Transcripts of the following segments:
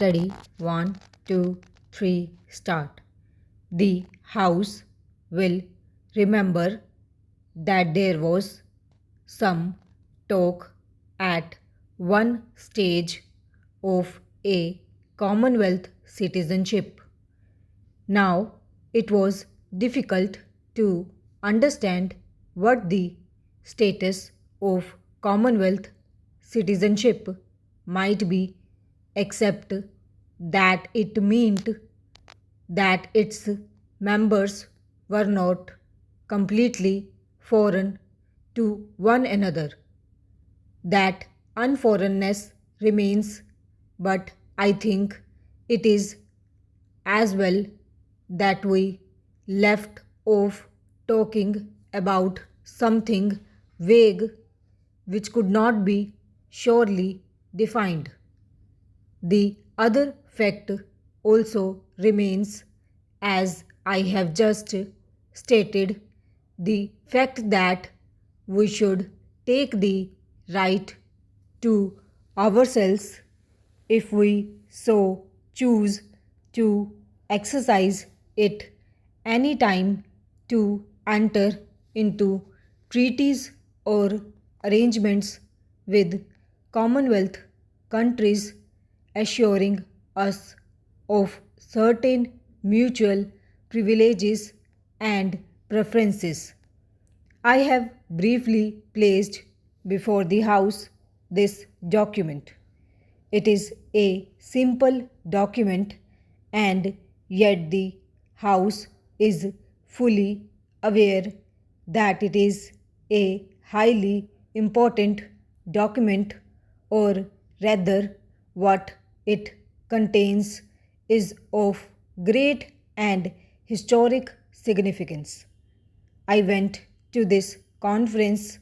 Ready? One, two, three, start. The house will remember that there was some talk at one stage of a Commonwealth citizenship. Now it was difficult to understand what the status of Commonwealth citizenship might be, except that it meant that its members were not completely foreign to one another. That unforeignness remains, but I think it is as well that we left off talking about something vague which could not be surely defined. The other fact also remains, as I have just stated, the fact that we should take the right to ourselves if we so choose to exercise it any time to enter into treaties or arrangements with Commonwealth countries, assuring us of certain mutual privileges and preferences. I have briefly placed before the House this document. It is a simple document, and yet the House is fully aware that it is a highly important document, or rather, what it contains is of great and historic significance. I went to this conference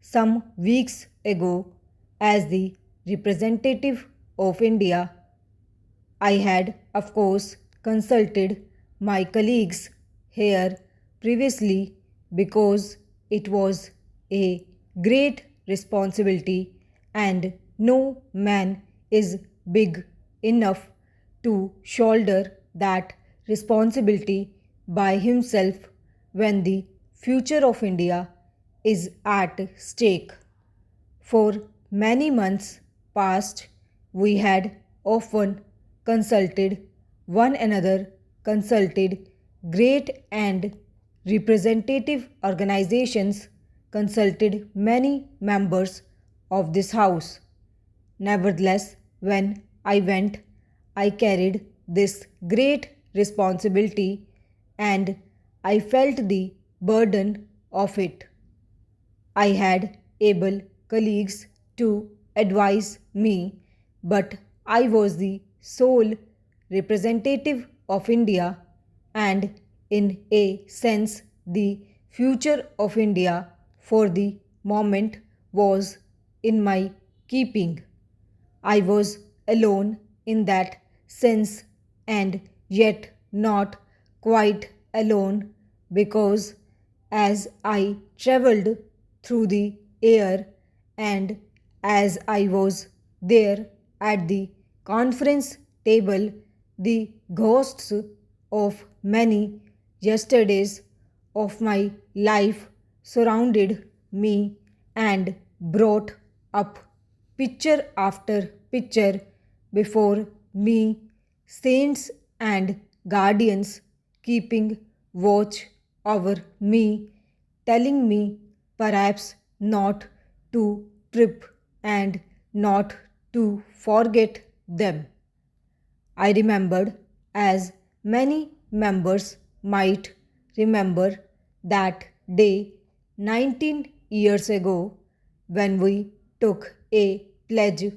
some weeks ago as the representative of India. I had, of course, consulted my colleagues here previously because it was a great responsibility, and no man is big enough to shoulder that responsibility by himself when the future of India is at stake. For many months past, we had often consulted one another, consulted great and representative organizations, consulted many members of this house. Nevertheless, when I went, I carried this great responsibility, and I felt the burden of it. I had able colleagues to advise me, but I was the sole representative of India, and in a sense, the future of India for the moment was in my keeping. I was alone in that sense, and yet not quite alone, because as I travelled through the air and as I was there at the conference table, the ghosts of many yesterdays of my life surrounded me and brought up picture after picture before me, saints and guardians keeping watch over me, telling me perhaps not to trip and not to forget them. I remembered, as many members might remember, that day 19 years ago when we took a pledge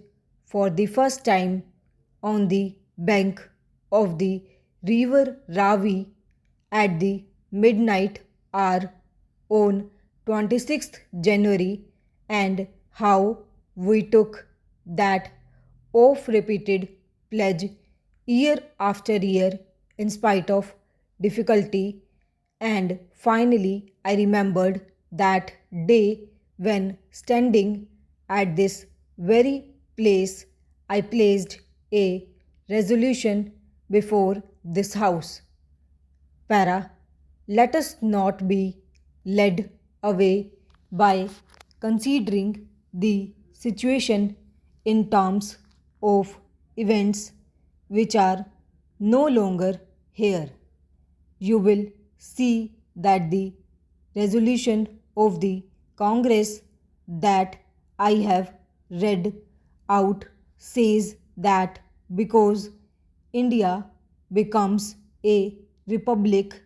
for the first time on the bank of the river Ravi at the midnight hour on 26th January, and how we took that oft repeated pledge year after year in spite of difficulty. And finally, I remembered that day when, standing at this very place, I placed a resolution before this House. Para, let us not be led away by considering the situation in terms of events which are no longer here. You will see that the resolution of the Congress that I have read out says that because India becomes a republic,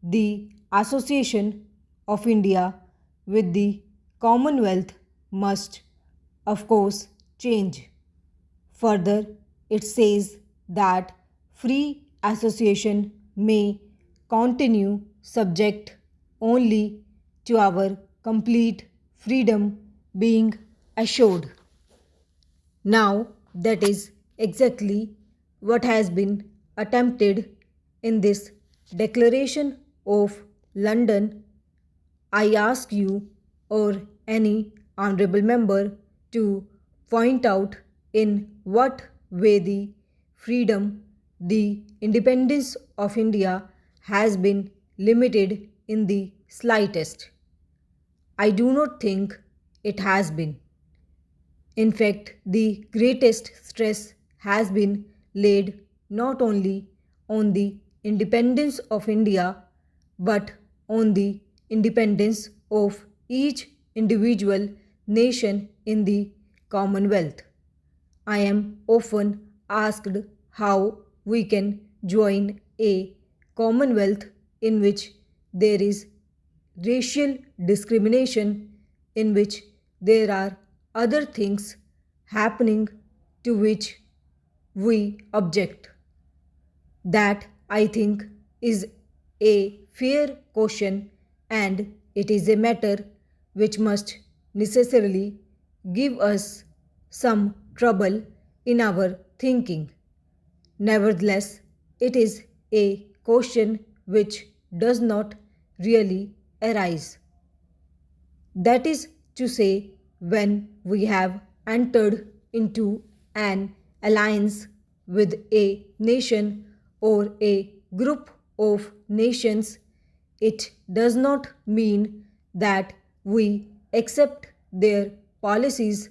the association of India with the Commonwealth must, of course, change. Further, it says that free association may continue subject only to our complete freedom being assured. Now, that is exactly what has been attempted in this Declaration of London. I ask you or any honorable member to point out in what way the freedom, the independence of India has been limited in the slightest. I do not think it has been. In fact, the greatest stress has been laid not only on the independence of India but on the independence of each individual nation in the Commonwealth. I am often asked how we can join a Commonwealth in which there is racial discrimination, in which there are other things happening to which we object. That, I think, is a fair question, and it is a matter which must necessarily give us some trouble in our thinking. Nevertheless, it is a question which does not really arise. That is to say, when we have entered into an alliance with a nation or a group of nations, it does not mean that we accept their policies,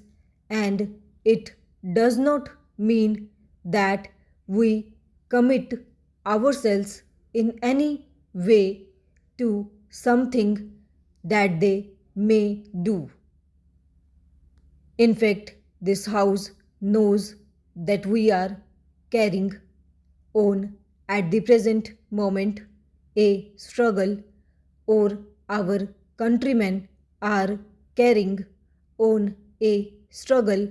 and it does not mean that we commit ourselves in any way to something that they may do. In fact, this House knows that we are carrying on at the present moment a struggle, or our countrymen are carrying on a struggle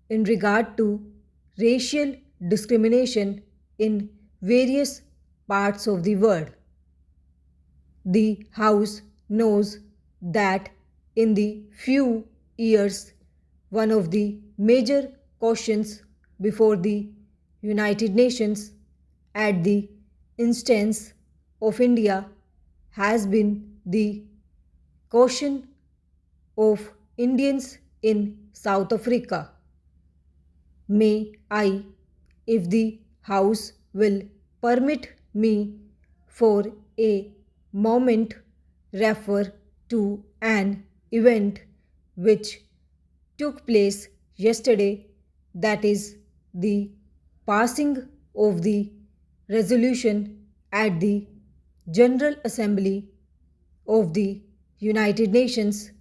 in regard to racial discrimination in various parts of the world. The House knows that in the few years, one of the major questions before the United Nations at the instance of India has been the question of Indians in South Africa. May I, if the House will permit me for a moment, refer to an event which took place yesterday, that is, the passing of the resolution at the General Assembly of the United Nations,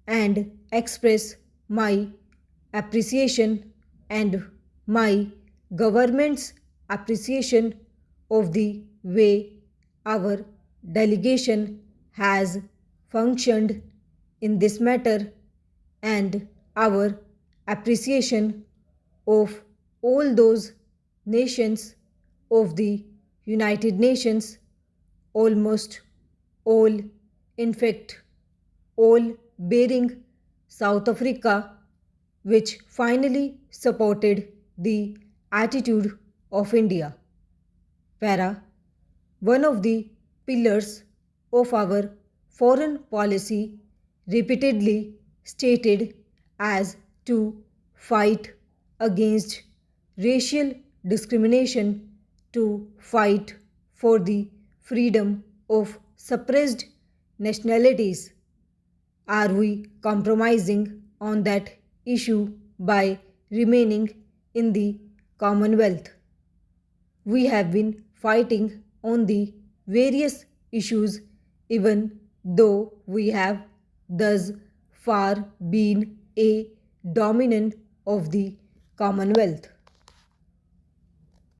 and express my appreciation and my government's appreciation of the way our delegation has functioned in this matter, and our appreciation of all those nations of the United Nations, almost all, in fact, all bearing South Africa, which finally supported the attitude of India. Para, one of the pillars of our foreign policy, repeatedly stated as to fight against racial discrimination to fight for the freedom of suppressed nationalities? Are we compromising on that issue by remaining in the Commonwealth? We have been fighting on the various issues even though we have thus far been a dominant of the Commonwealth.